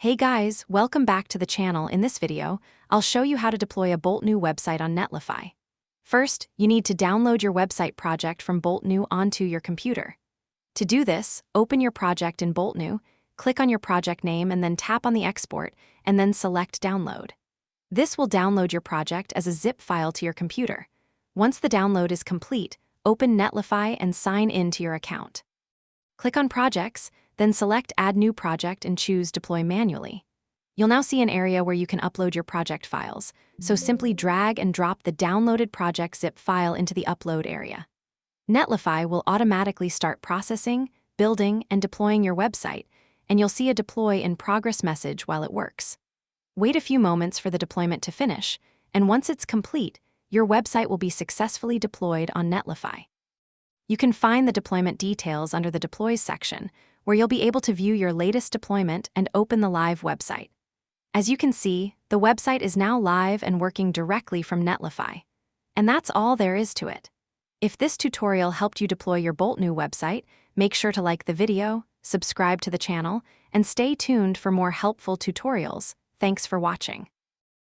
Hey guys, welcome back to the channel. In this video, I'll show you how to deploy a Bolt.new website on Netlify. First, you need to download your website project from Bolt.new onto your computer. To do this, open your project in Bolt.new, click on your project name and then tap on the export, and then select download. This will download your project as a zip file to your computer. Once the download is complete, open Netlify and sign in to your account. Click on Projects, then select Add New Project and choose Deploy Manually. You'll now see an area where you can upload your project files, so simply drag and drop the downloaded project zip file into the upload area. Netlify will automatically start processing, building, and deploying your website, and you'll see a Deploy in Progress message while it works. Wait a few moments for the deployment to finish, and once it's complete, your website will be successfully deployed on Netlify. You can find the deployment details under the Deploys section, where you'll be able to view your latest deployment and open the live website. As you can see, the website is now live and working directly from Netlify. And that's all there is to it. If this tutorial helped you deploy your Bolt.new website, make sure to like the video, subscribe to the channel, and stay tuned for more helpful tutorials. Thanks for watching.